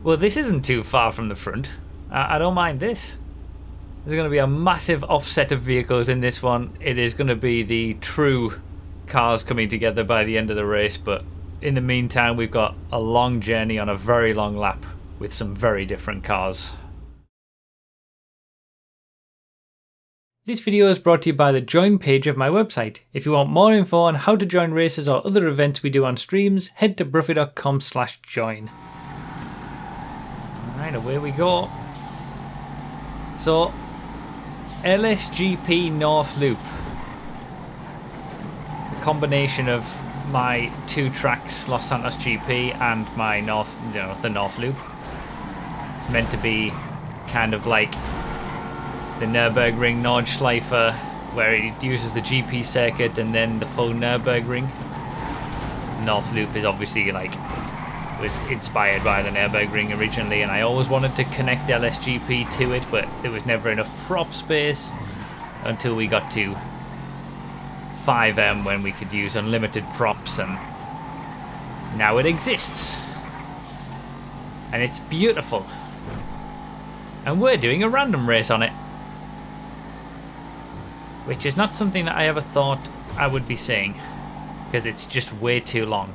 Well, this isn't too far from the front. I don't mind this. There's going to be a massive offset of vehicles in this one. It is going to be the true cars coming together by the end of the race, but in the meantime we've got a long journey on a very long lap with some very different cars. This video is brought to you by the join page of my website. If you want more info on how to join races or other events we do on streams, head to bruffy.com/join. Alright, away we go. So, LSGP North Loop. A combination of my two tracks, Los Santos GP and my the North Loop. It's meant to be kind of like the Nürburgring Nordschleife, where it uses the GP circuit and then the full Nürburgring. North Loop is obviously was inspired by the Nürburgring originally, and I always wanted to connect LSGP to it, but there was never enough prop space until we got to FiveM, when we could use unlimited props, and now it exists. And it's beautiful. And we're doing a random race on it, which is not something that I ever thought I would be saying, because it's just way too long.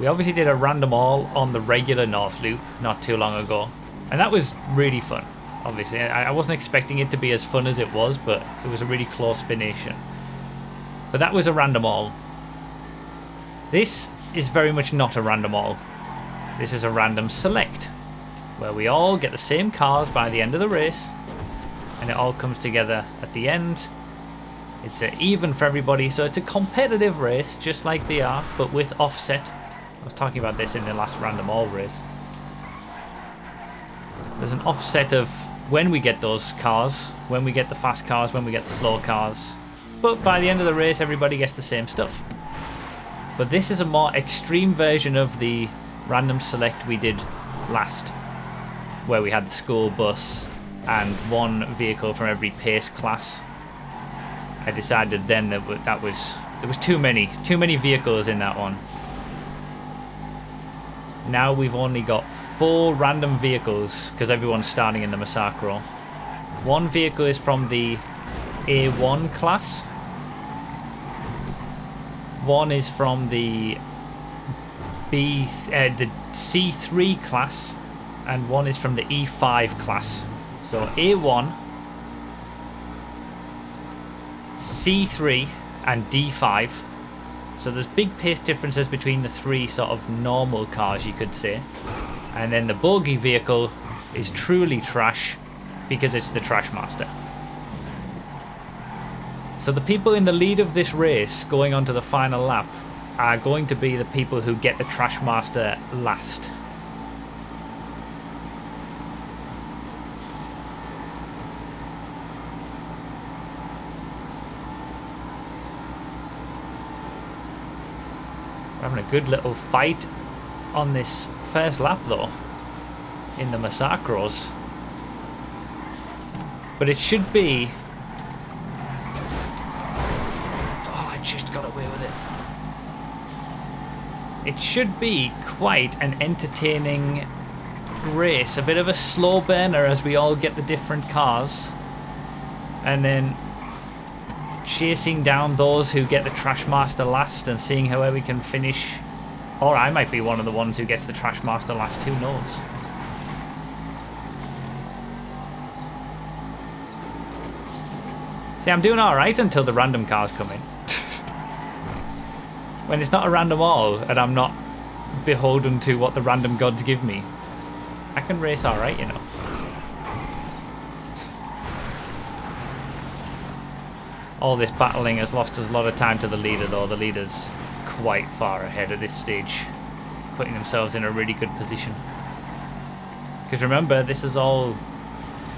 We obviously did a random all on the regular North Loop not too long ago, and that was really fun. Obviously, I wasn't expecting it to be as fun as it was, but it was a really close finish. But that was a random all. This is very much not a random all. This is a random select, where we all get the same cars by the end of the race, and it all comes together at the end. It's even for everybody, so it's a competitive race, just like they are, but with offset. I was talking about this in the last random all race. There's an offset of when we get those cars, when we get the fast cars, when we get the slow cars. But by the end of the race, everybody gets the same stuff. But this is a more extreme version of the random select we did last, where we had the school bus and one vehicle from every pace class. I decided then that there was too many vehicles in that one. Now we've only got 4 random vehicles, because everyone's starting in the Massacro. One vehicle is from the A1 class. One is from the the C3 class, and one is from the E5 class. So A1, C3 and D5. So there's big pace differences between the 3 sort of normal cars, you could say. And then the bogey vehicle is truly trash, because it's the Trashmaster. So the people in the lead of this race going on to the final lap are going to be the people who get the Trashmaster last. We're having a good little fight on this first lap though, in the Massacros. But it should be... Oh, I just got away with it. It should be quite an entertaining race. A bit of a slow burner as we all get the different cars. And then chasing down those who get the Trashmaster last and seeing how we can finish. Or I might be one of the ones who gets the Trashmaster last, who knows. See, I'm doing alright until the random cars come in. When it's not a random all and I'm not beholden to what the random gods give me, I can race alright, you know. All this battling has lost us a lot of time to the leader though. The leader's quite far ahead at this stage, putting themselves in a really good position. Because remember, this is all,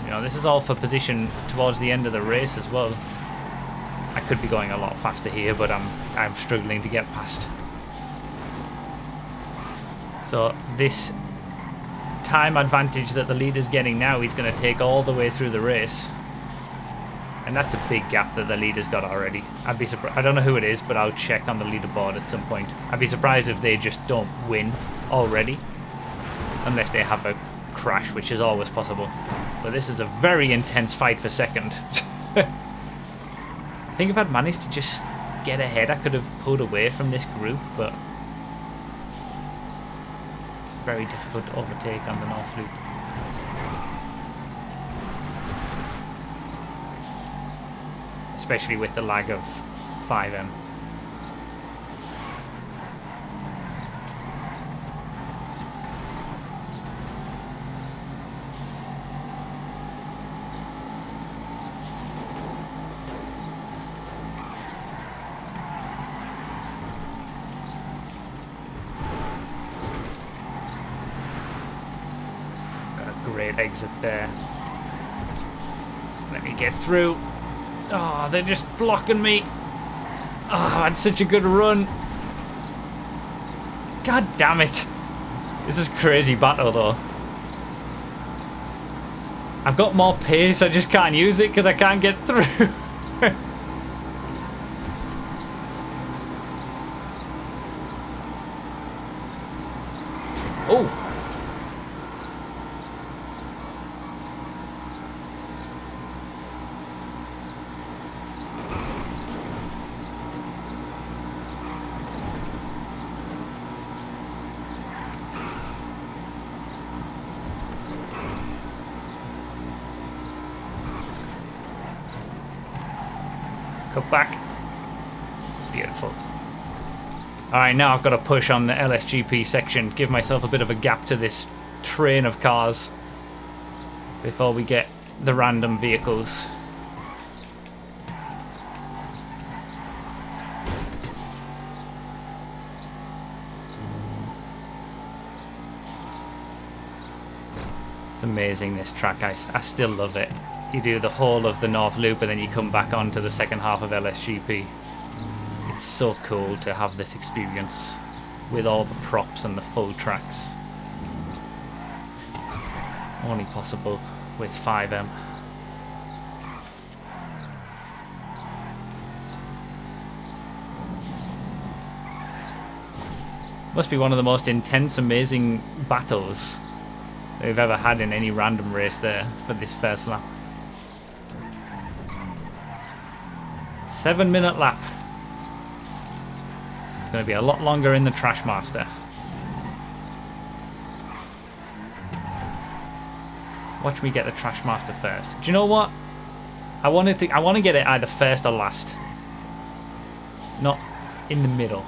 this is all for position towards the end of the race as well. I could be going a lot faster here, but I'm struggling to get past. So this time advantage that the leader's getting now, he's going to take all the way through the race. And that's a big gap that the leader's got already. I'd be surprised. I don't know who it is, but I'll check on the leaderboard at some point. I'd be surprised if they just don't win already. Unless they have a crash, which is always possible. But this is a very intense fight for second. I think if I'd managed to just get ahead, I could have pulled away from this group, but it's very difficult to overtake on the North Loop. Especially with the lag of FiveM. Great exit there. Let me get through. Oh, they're just blocking me. Oh, I had such a good run. God damn it. This is crazy battle though. I've got more pace, I just can't use it because I can't get through. Oh. Cut back. It's beautiful. Alright, now I've got to push on the LSGP section, give myself a bit of a gap to this train of cars before we get the random vehicles. It's amazing, this track. I still love it. You do the whole of the North Loop and then you come back onto the second half of LSGP. It's so cool to have this experience with all the props and the full tracks. Only possible with FiveM. Must be one of the most intense, amazing battles that we've ever had in any random race there for this first lap. 7-minute lap. It's going to be a lot longer in the Trashmaster. Watch me get the Trashmaster first. Do you know what? I want to get it either first or last. Not in the middle.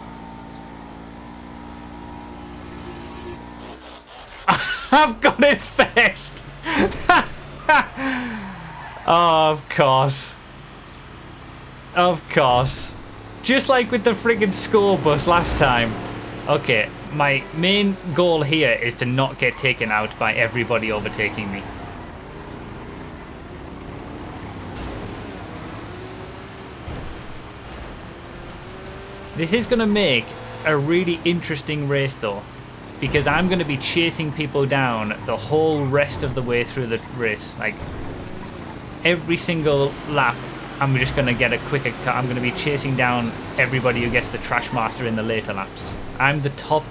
I've got it first. Oh, of course. Of course. Just like with the friggin' school bus last time. Okay, my main goal here is to not get taken out by everybody overtaking me. This is going to make a really interesting race though, because I'm going to be chasing people down the whole rest of the way through the race. Like, every single lap, I'm just going to get a quicker cut. I'm going to be chasing down everybody who gets the Trashmaster in the later laps. I'm the top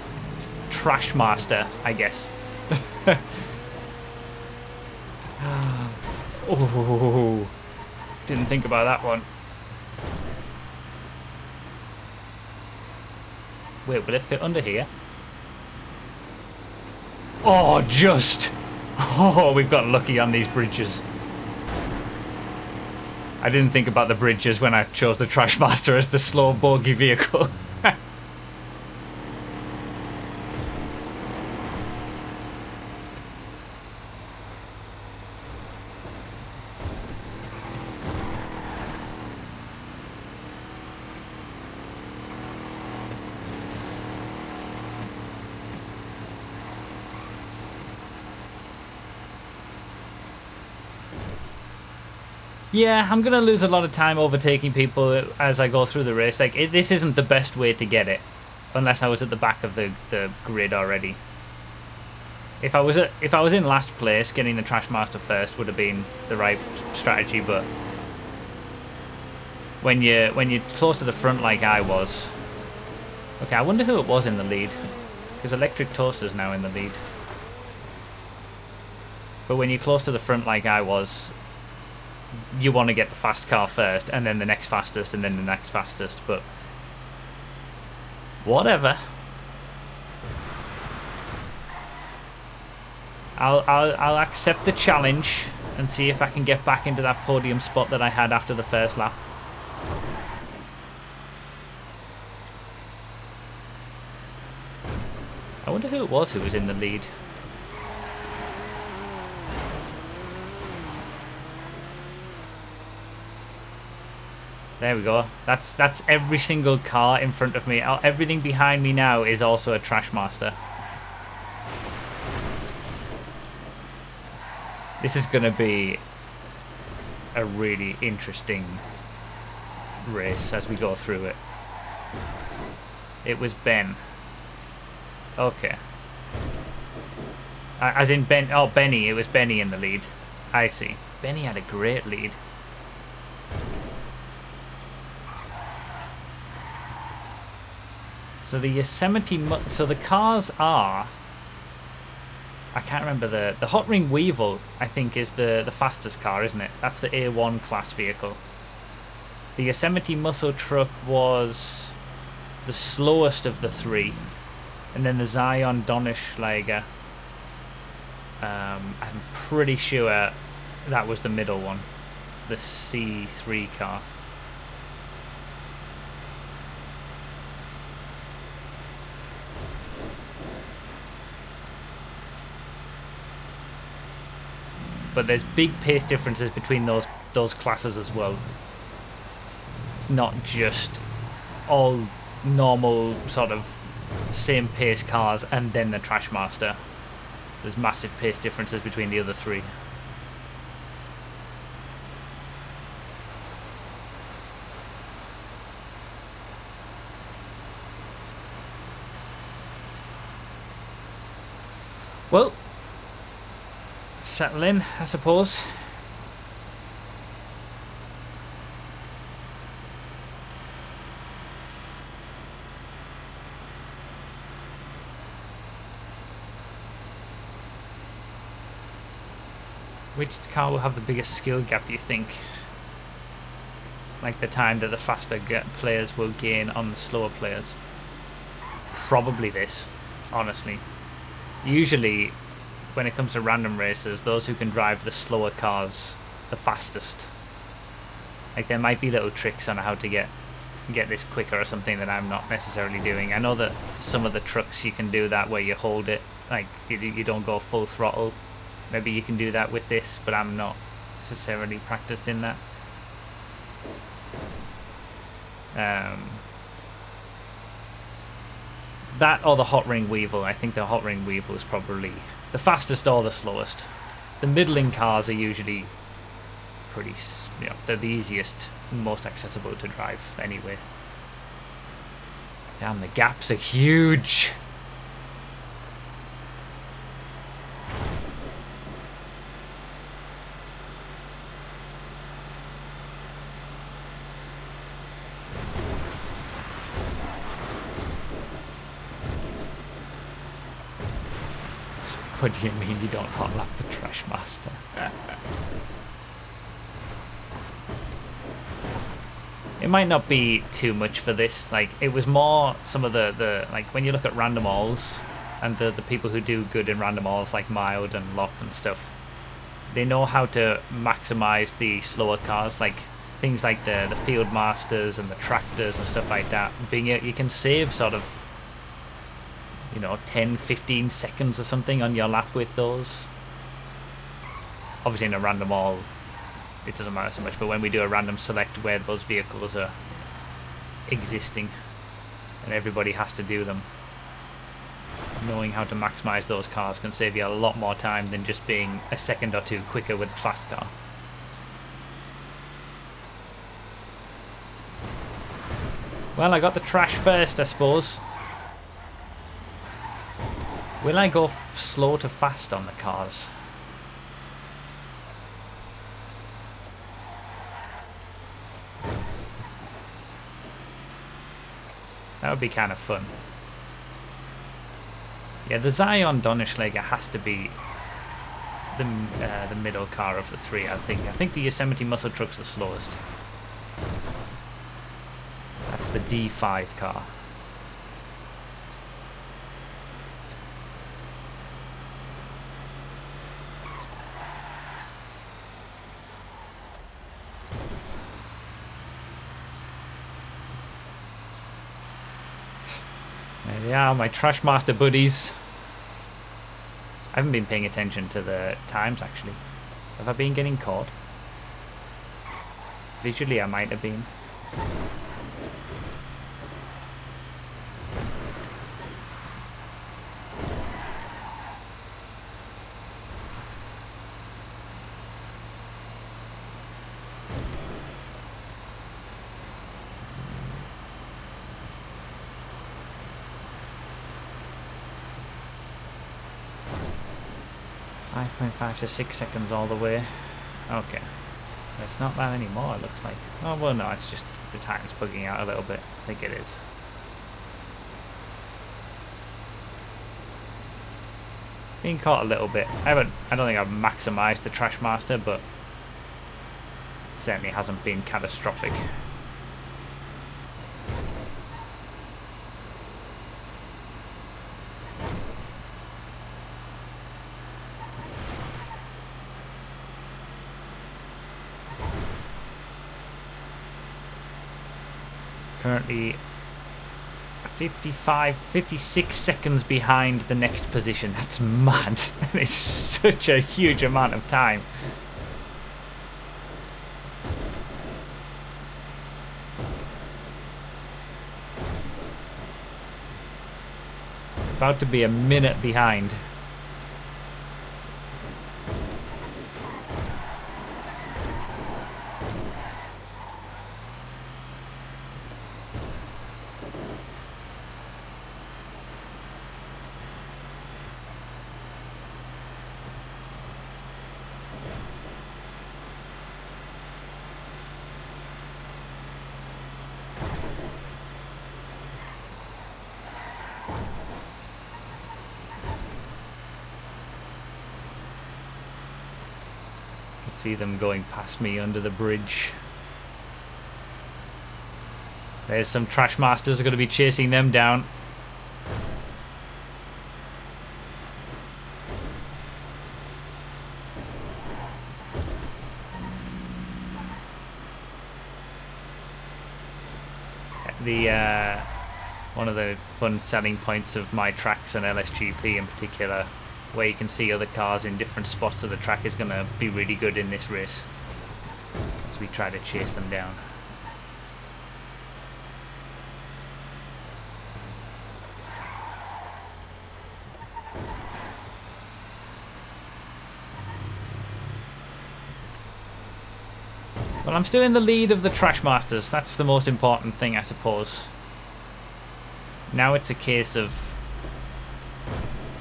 Trashmaster, I guess. Oh, didn't think about that one. Wait, will it fit under here? Oh, just! Oh, we've got lucky on these bridges. I didn't think about the bridges when I chose the Trashmaster as the slow bogey vehicle. Yeah, I'm going to lose a lot of time overtaking people as I go through the race. Like, this isn't the best way to get it, unless I was at the back of the grid already. If I was in last place, getting the Trashmaster first would have been the right strategy, but when you're close to the front like I was. Okay, I wonder who it was in the lead, because Electric Toaster's now in the lead. But when you're close to the front like I was, you want to get the fast car first, and then the next fastest, and then the next fastest. But whatever. I'll accept the challenge and see if I can get back into that podium spot that I had after the first lap. I wonder who it was who was in the lead. There we go. That's every single car in front of me. Everything behind me now is also a Trashmaster. This is going to be a really interesting race as we go through it. It was Ben. Okay. As in Ben. Oh, Benny. It was Benny in the lead. I see. Benny had a great lead. So the Yosemite. So the cars are. I can't remember the Hot Ring Weevil. I think is the fastest car, isn't it? That's the A1 class vehicle. The Yosemite Muscle Truck was the slowest of the three. And then the Zion Donnerschläger, I'm pretty sure that was the middle one, the C3 car. But there's big pace differences between those classes as well. It's not just all normal sort of same pace cars and then the Trashmaster. There's massive pace differences between the other three. Well, settle in, I suppose. Which car will have the biggest skill gap, do you think? Like the time that the faster players will gain on the slower players? Probably this, honestly. Usually, when it comes to random races, those who can drive the slower cars the fastest. Like there might be little tricks on how to get this quicker or something that I'm not necessarily doing. I know that some of the trucks you can do that where you hold it, like you don't go full throttle. Maybe you can do that with this, but I'm not necessarily practiced in that. That or the Hot Ring Weevil. I think the Hot Ring Weevil is probably the fastest or the slowest. The middling cars are usually pretty, they're the easiest, most accessible to drive anyway. Damn, the gaps are huge. What do you mean you don't hot lap the Trashmaster? It might not be too much for this. Like, it was more some of the like when you look at random alls and the people who do good in random alls like Mild and Lock and stuff, they know how to maximize the slower cars, like things like the Field Masters and the Tractors and stuff like that. You can save sort of 10-15 seconds or something on your lap with those. Obviously in a random all it doesn't matter so much, but when we do a random select where those vehicles are existing and everybody has to do them, knowing how to maximize those cars can save you a lot more time than just being a second or two quicker with a fast car. Well, I got the trash first, I suppose. Will I go slow to fast on the cars? That would be kind of fun. Yeah, the Zion Donnerschläger has to be the middle car of the three. I think the Yosemite muscle truck's the slowest. That's the D5 car. There they are, my Trashmaster buddies. I haven't been paying attention to the times, actually. Have I been getting caught? Visually, I might have been. .5 to 6 seconds all the way. Okay. It's not that anymore, it looks like. Oh, well, no, it's just the time's bugging out a little bit. I think it is. Being caught a little bit. I don't think I've maximised the Trashmaster, but it certainly hasn't been catastrophic. Currently 56 seconds behind the next position. That's mad. It's such a huge amount of time. About to be a minute behind. See them going past me under the bridge. There's some Trashmasters are going to be chasing them down. One of the fun selling points of my tracks and LSGP in particular, where you can see other cars in different spots of the track, is going to be really good in this race as we try to chase them down. Well, I'm still in the lead of the Trashmasters. That's the most important thing, I suppose. Now it's a case of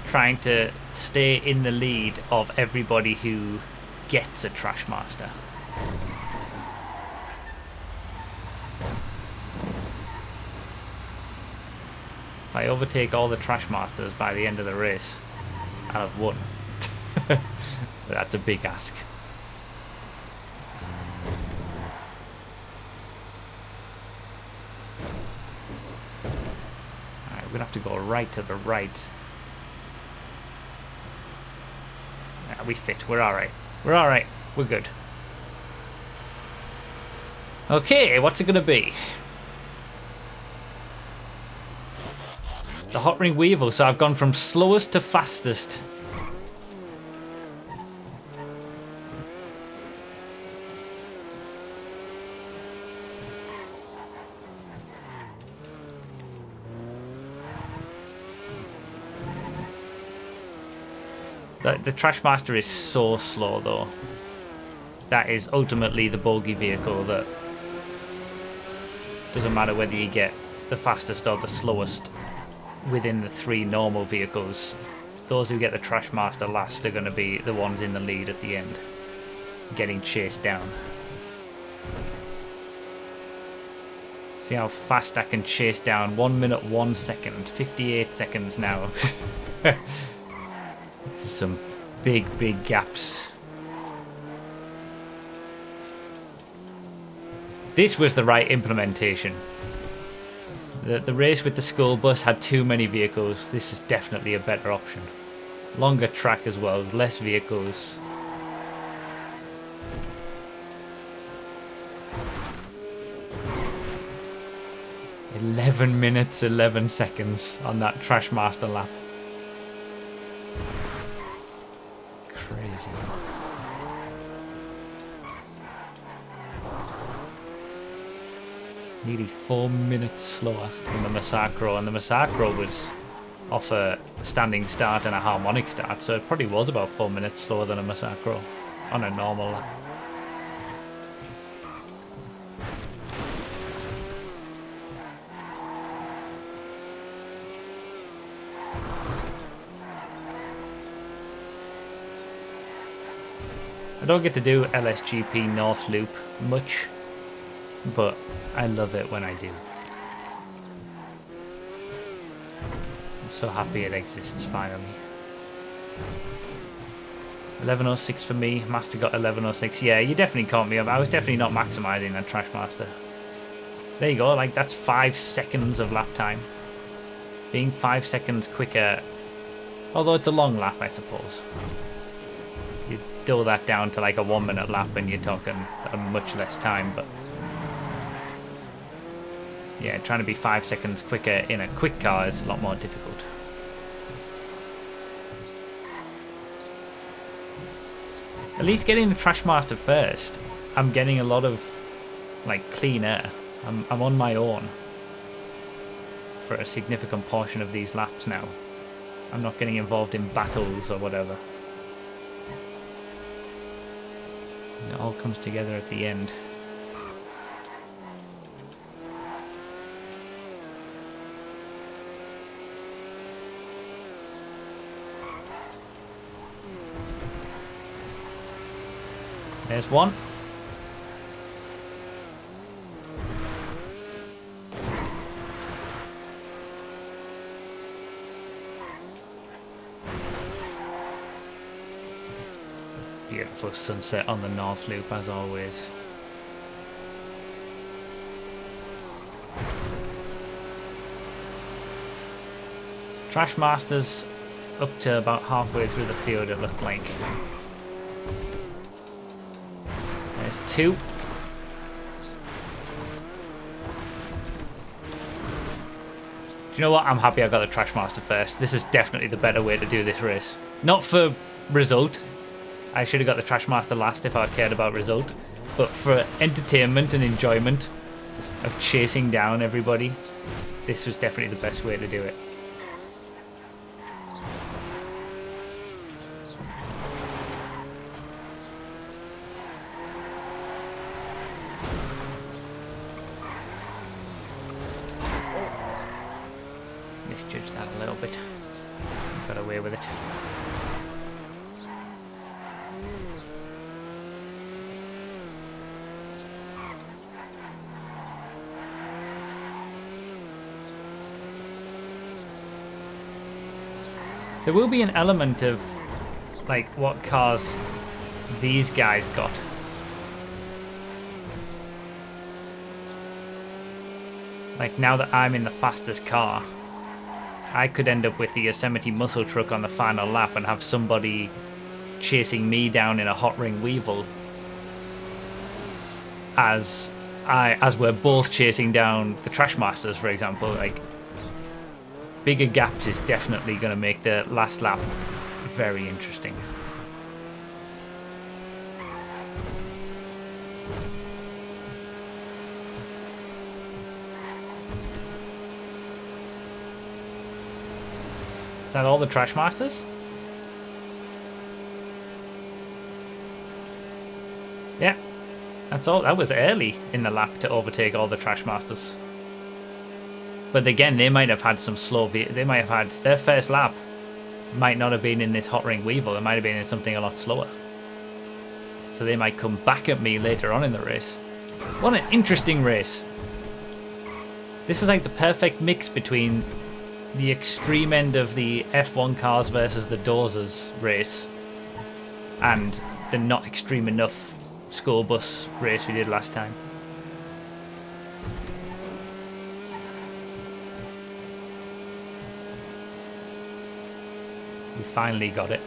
trying to stay in the lead of everybody who gets a Trashmaster. If I overtake all the Trashmasters by the end of the race, I'll have won. But that's a big ask. Alright, we're gonna have to go right to the right. We fit. We're alright. We're alright. We're good. Okay, what's it going to be? The Hot Ring Weevil. So I've gone from slowest to fastest. The Trashmaster is so slow, though. That is ultimately the bogey vehicle that doesn't matter whether you get the fastest or the slowest within the three normal vehicles. Those who get the Trashmaster last are going to be the ones in the lead at the end, getting chased down. See how fast I can chase down. 1 minute 1 second, 58 seconds now. This is some big gaps. This was the right implementation. The race with the school bus had too many vehicles. This is definitely a better option. Longer track as well, less vehicles. "11 minutes, 11 seconds on that Trashmaster lap. Crazy. Nearly 4 minutes slower than the Massacro, and the Massacro was off a standing start and a harmonic start, so it probably was about 4 minutes slower than a Massacro on a normal lap. I don't get to do LSGP North Loop much, but I love it when I do. I'm so happy it exists finally. 11:06 for me. Master got 11:06. Yeah, you definitely caught me up. I was definitely not maximizing that Trashmaster. There you go. Like, that's 5 seconds of lap time. Being 5 seconds quicker, although it's a long lap, I suppose. You dull that down to like a 1 minute lap and you're talking a much less time, but yeah, trying to be 5 seconds quicker in a quick car is a lot more difficult. At least getting the Trashmaster first, I'm getting a lot of like clean air. I'm on my own for a significant portion of these laps now. I'm not getting involved in battles or whatever. It all comes together at the end. There's one. Beautiful sunset on the North Loop as always. Trashmasters up to about halfway through the field, it looked like. There's two. Do you know what? I'm happy I got the Trashmaster first. This is definitely the better way to do this race. Not for result. I should have got the Trashmaster last if I cared about result. But for entertainment and enjoyment of chasing down everybody, this was definitely the best way to do it. Misjudged that a little bit. Got away with it. There will be an element of like what cars these guys got. Like now that I'm in the fastest car, I could end up with the Yosemite muscle truck on the final lap and have somebody chasing me down in a hot ring Weevil as we're both chasing down the Trashmasters, for example. Like, bigger gaps is definitely going to make the last lap very interesting. Is that all the Trashmasters? Yeah, that's all. That was early in the lap to overtake all the Trashmasters. But again, they might have had some slow. They might have had their first lap. Might not have been in this hot ring Weevil. It might have been in something a lot slower. So they might come back at me later on in the race. What an interesting race! This is like the perfect mix between the extreme end of the F1 cars versus the Dozers race and the not extreme enough school bus race we did last time. We finally got it.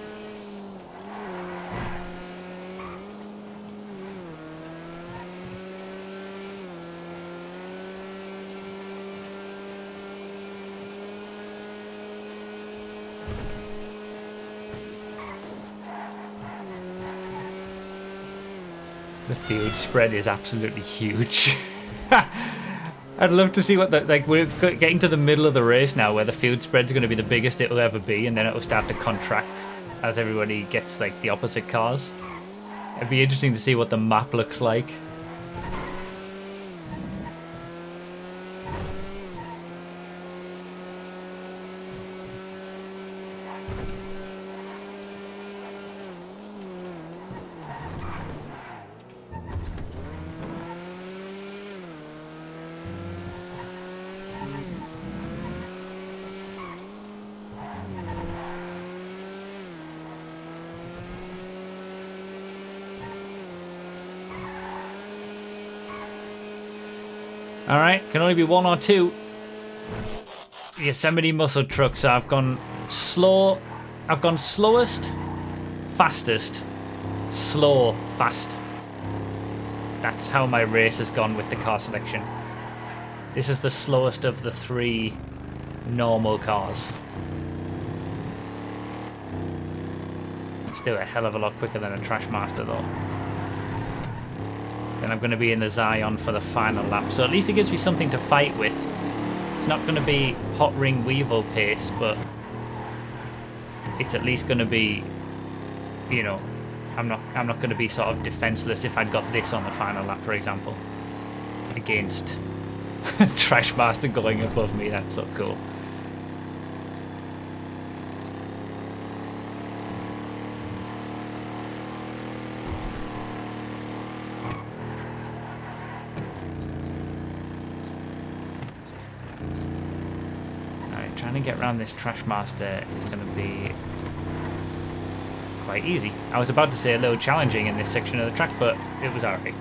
The field spread is absolutely huge. I'd love to see what the, like, we're getting to the middle of the race now where the field spread's going to be the biggest it'll ever be, and then it'll start to contract as everybody gets like the opposite cars. It'd be interesting to see what the map looks like. Alright, can only be one or two. Yosemite muscle truck, so I've gone slow. I've gone slowest, fastest, slow, fast. That's how my race has gone with the car selection. This is the slowest of the 3 normal cars. Still a hell of a lot quicker than a Trashmaster though. Then I'm going to be in the Zion for the final lap, so at least it gives me something to fight with. It's not going to be hot ring Weevil pace, but it's at least going to be, you know, I'm not going to be sort of defenseless if I'd got this on the final lap, for example, against Trashmaster going above me. That's so cool. Trying to get around this Trashmaster is going to be quite easy. I was about to say a little challenging in this section of the track, but it was alright.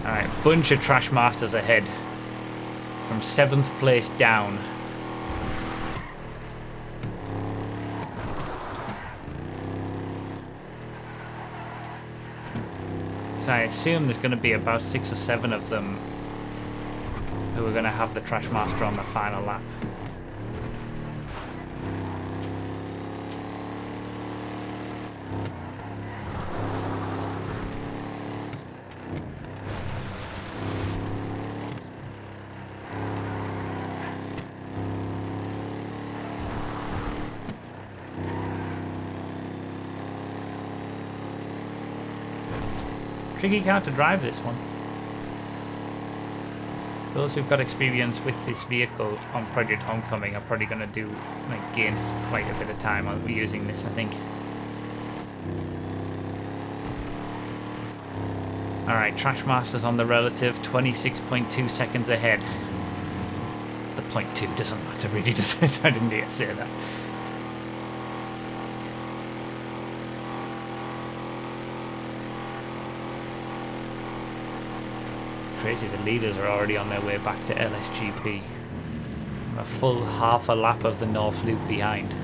Alright, bunch of Trashmasters ahead. From 7th place down. So I assume there's going to be about 6 or 7 of them who are going to have the Trashmaster on the final lap. Tricky car to drive, this one. Those who've got experience with this vehicle on Project Homecoming are probably going to do like gains quite a bit of time on using this, I think. Alright, Trashmaster's on the relative, 26.2 seconds ahead. The 0.2 doesn't matter really, does it? I didn't need to say that. Crazy, the leaders are already on their way back to LSGP. A full half a lap of the North Loop behind.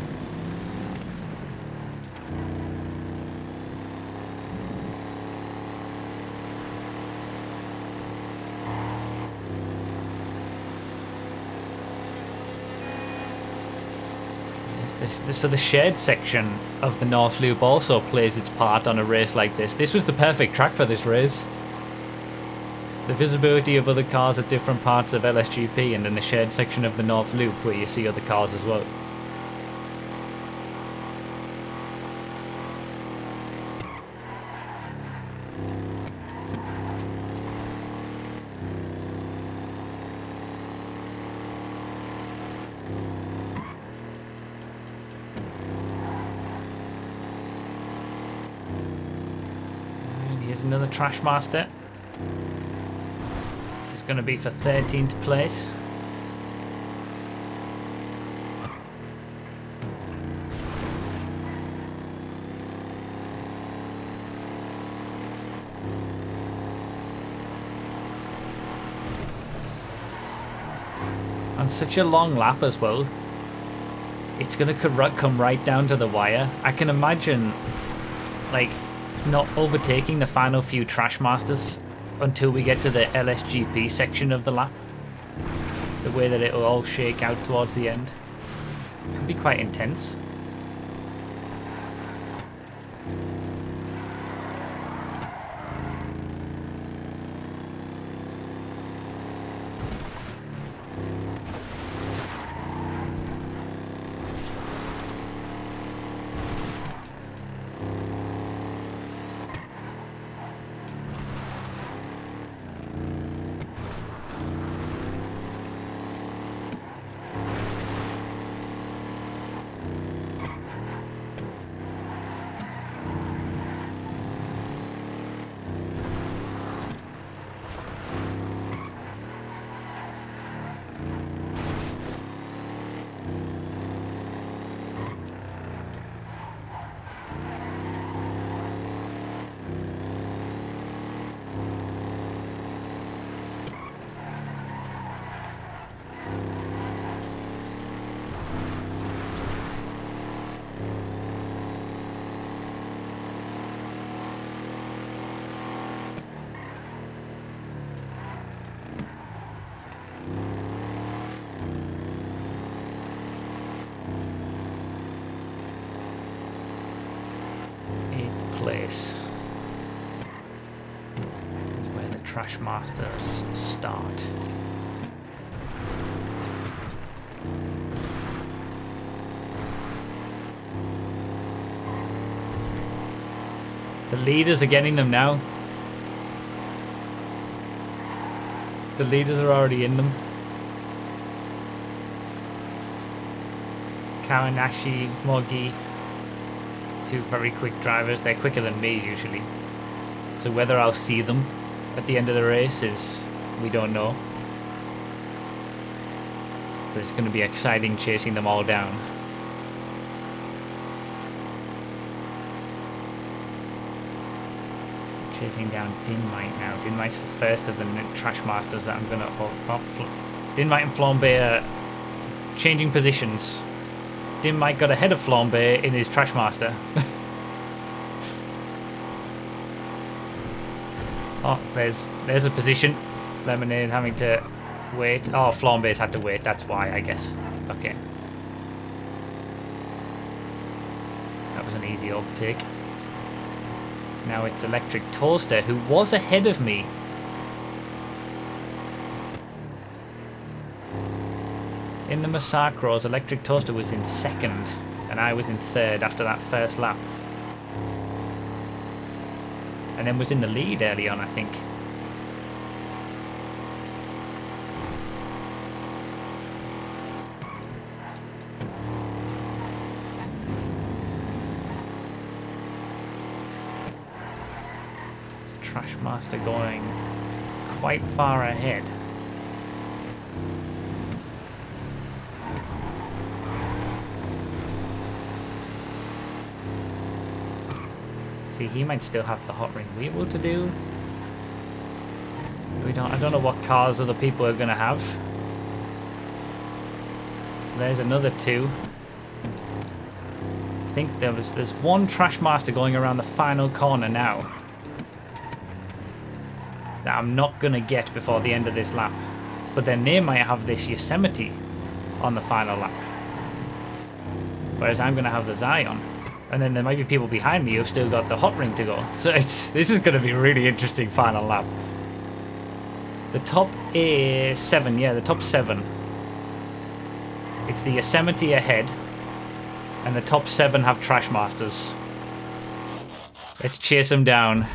So the shared section of the North Loop also plays its part on a race like this. This was the perfect track for this race. The visibility of other cars at different parts of LSGP, and then the shared section of the North Loop where you see other cars as well. And here's another Trashmaster. This is going to be for 13th place. On such a long lap as well. It's going to come right down to the wire. I can imagine, like, not overtaking the final few Trashmasters until we get to the LSGP section of the lap. The way that it will all shake out towards the end. It could be quite intense. Place is where the Trashmasters start. The leaders are getting them now. The leaders are already in them. Kawanashi, Mogi. Two very quick drivers. They're quicker than me usually, so whether I'll see them at the end of the race is, we don't know, but it's going to be exciting chasing them all down. Chasing down DiNmiTe now. DiNmiTe's the first of the Trashmasters that I'm going to... DiNmiTe and Flambe are changing positions. DiNmiTe got ahead of Flambe in his Trashmaster. Oh, there's a position. Lemonade having to wait. Oh, Flambe's had to wait. That's why, I guess. Okay. That was an easy overtake. Now it's Electric Toaster, who was ahead of me. In the Massacros, Electric Toaster was in second, and I was in third after that first lap. And then was in the lead early on, I think. It's Trashmaster going quite far ahead. See, he might still have the hot ring wheel to do. I don't know what cars other people are gonna have. There's another two. I think there's one Trashmaster going around the final corner now that I'm not gonna get before the end of this lap. But then they might have this Yosemite on the final lap, whereas I'm gonna have the Zion. And then there might be people behind me who've still got the hot ring to go. So this is going to be a really interesting final lap. The top is 7, yeah, the top 7. It's the Yosemite ahead, and the top 7 have Trashmasters. Let's chase them down.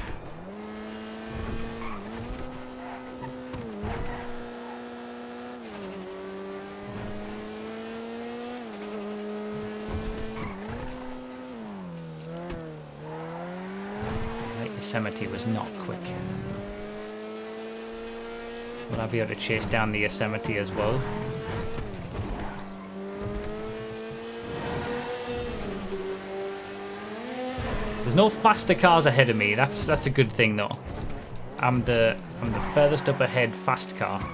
Yosemite was not quick. Will I be able to chase down the Yosemite as well? There's no faster cars ahead of me. That's a good thing though. I'm the furthest up ahead fast car.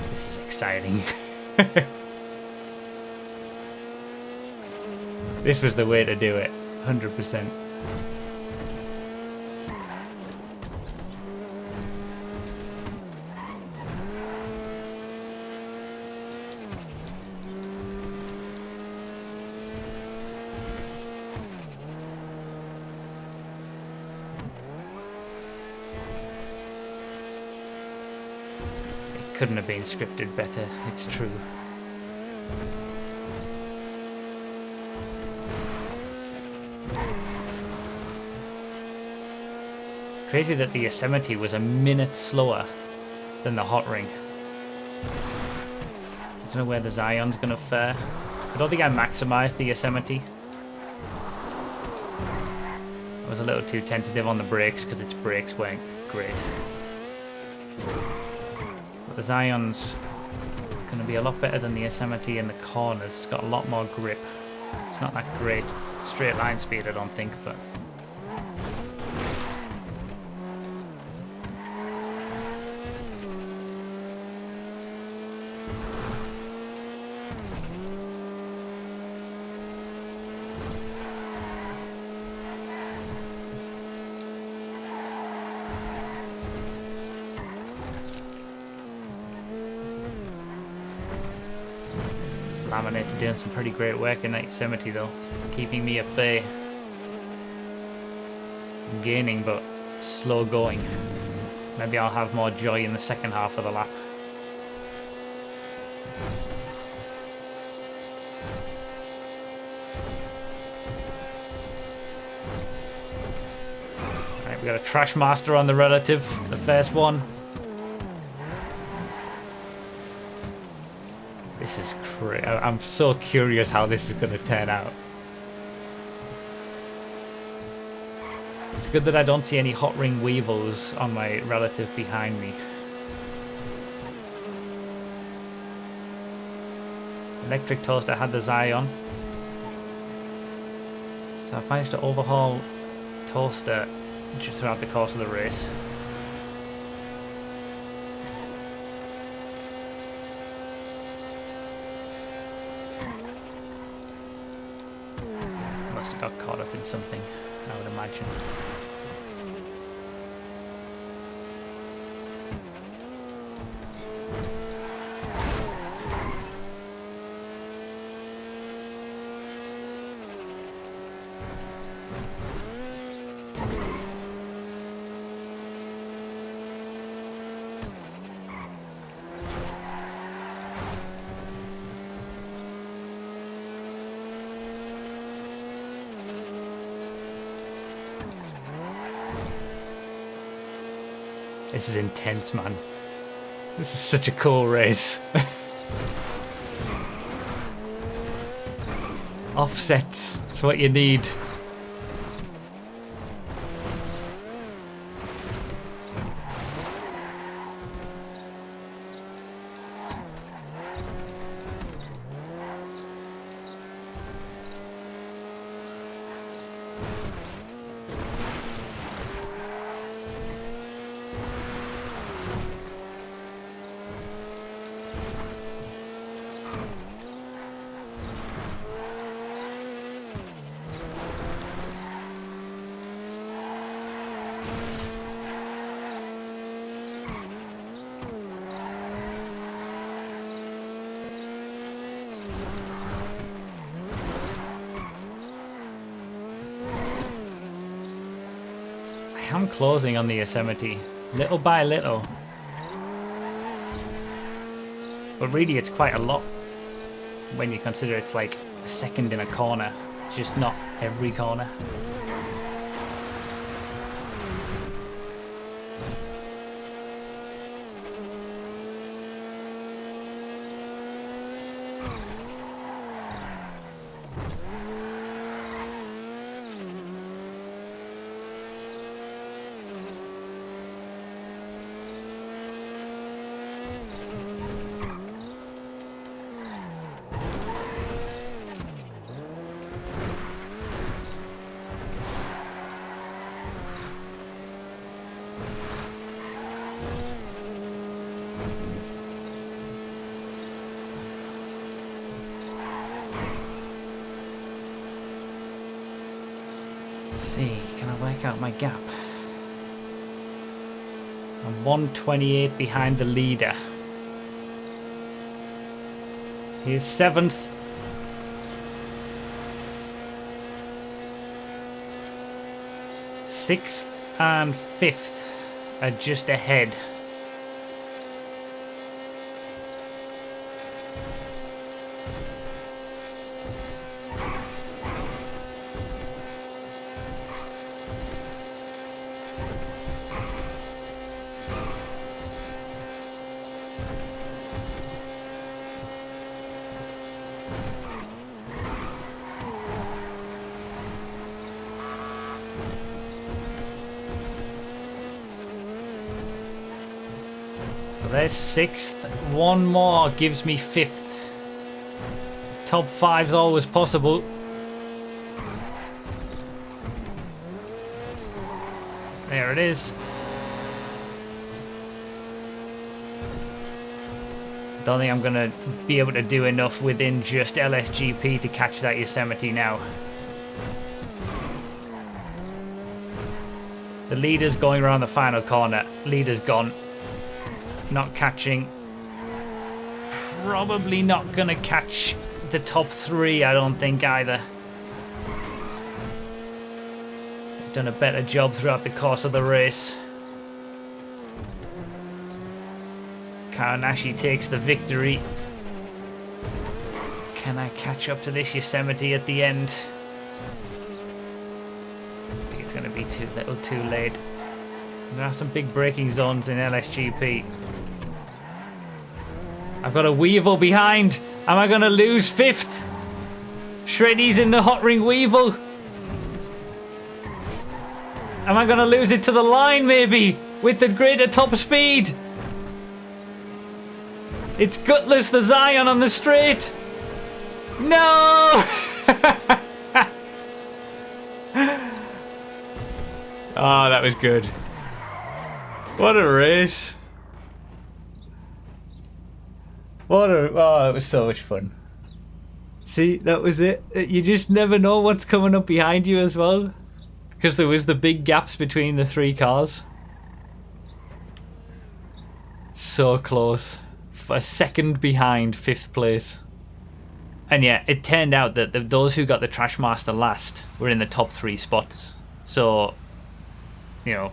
This is exciting. This was the way to do it, 100%. Couldn't have been scripted better, it's true. Crazy that the Yosemite was a minute slower than the hot ring. I don't know where the Zion's gonna fare. I don't think I maximized the Yosemite. I was a little too tentative on the brakes because its brakes weren't great. The Zion's going to be a lot better than the Yosemite in the corners. It's got a lot more grip. It's not that great straight line speed, I don't think, but... Laminate doing some pretty great work in that Yosemite though, keeping me at bay. I'm gaining, but it's slow going. Maybe I'll have more joy in the second half of the lap. Right, we got a Trashmaster on the relative, the first one. This is crazy. I'm so curious how this is going to turn out. It's good that I don't see any hot ring weevils on my relative behind me. Electric Toaster had the Zion. So I've managed to overhaul Toaster throughout the course of the race. Got caught up in something, I would imagine. This is intense, man. This is such a cool race. Offsets, that's what you need. I'm closing on the Yosemite, little by little. But really it's quite a lot when you consider it's like a second in a corner, just not every corner. Let's see, can I work out my gap? I'm 128 behind the leader. He's 7th. Sixth and 5th are just ahead. There's 6th. One more gives me 5th. Top 5's always possible. There it is. Don't think I'm going to be able to do enough within just LSGP to catch that Yosemite now. The leader's going around the final corner. Leader's gone. Not catching. Probably not going to catch the top 3, I don't think, either. Done a better job throughout the course of the race. Kawanashi takes the victory. Can I catch up to this Yosemite at the end? I think it's going to be too little too late. There are some big braking zones in LSGP. I've got a Weevil behind. Am I going to lose 5th? Shreddy's in the hot ring Weevil. Am I going to lose it to the line maybe? With the greater top speed? It's Gutless the Zion on the straight. No! Oh, that was good. What a race. Oh, it was so much fun. See, that was it. You just never know what's coming up behind you as well. Because there was the big gaps between the 3 cars. So close. A second behind 5th place. And yeah, it turned out that those who got the Trashmaster last were in the top 3 spots. So, you know,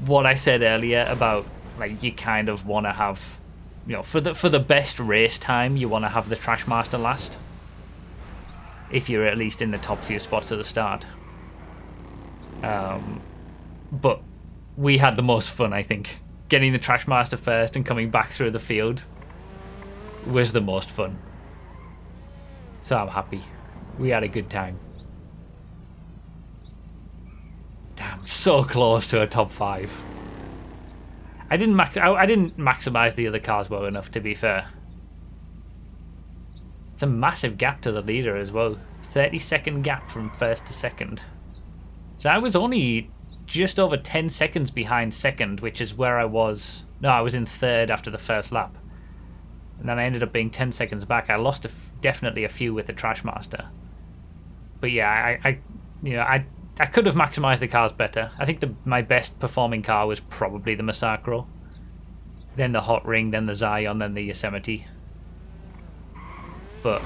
what I said earlier about, like, you kind of want to have, you know, for the best race time, you want to have the Trashmaster last. If you're at least in the top few spots at the start. But we had the most fun, I think. Getting the Trashmaster first and coming back through the field was the most fun. So I'm happy. We had a good time. Damn, so close to a top 5. I didn't maximize the other cars well enough, to be fair. It's a massive gap to the leader as well. 30-second gap from 1st to 2nd. So I was only just over 10 seconds behind 2nd, which is where I was. No, I was in 3rd after the first lap. And then I ended up being 10 seconds back. I lost definitely a few with the Trashmaster. But yeah, I could have maximized the cars better. I think my best performing car was probably the Masacro. Then the Hot Ring, then the Zion, then the Yosemite. But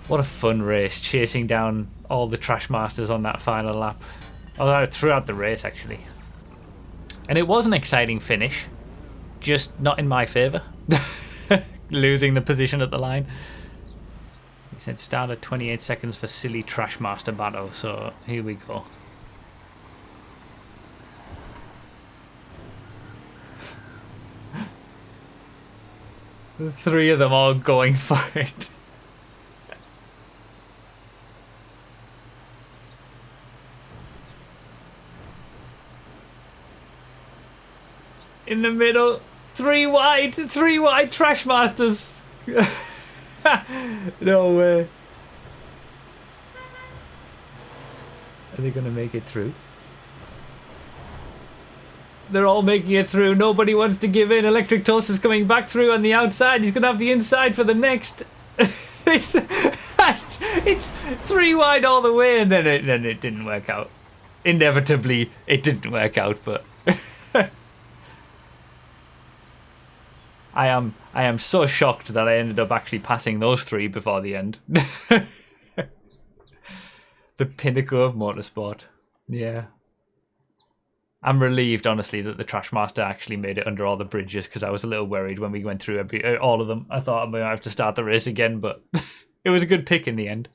what a fun race, chasing down all the Trashmasters on that final lap. Although throughout the race, actually. And it was an exciting finish, just not in my favour. Losing the position at the line. He said start at 28 seconds for silly Trashmaster battle, so here we go. The 3 of them all going for it. In the middle, 3 wide Trashmasters. No way. Are they gonna make it through? They're all making it through. Nobody wants to give in. Electric Toast is coming back through on the outside. He's gonna have the inside for the next. It's 3 wide all the way, and then it didn't work out. Inevitably, it didn't work out, but I am so shocked that I ended up actually passing those 3 before the end. The pinnacle of motorsport. Yeah. I'm relieved, honestly, that the Trashmaster actually made it under all the bridges, because I was a little worried when we went through all of them. I thought I might have to start the race again, but it was a good pick in the end.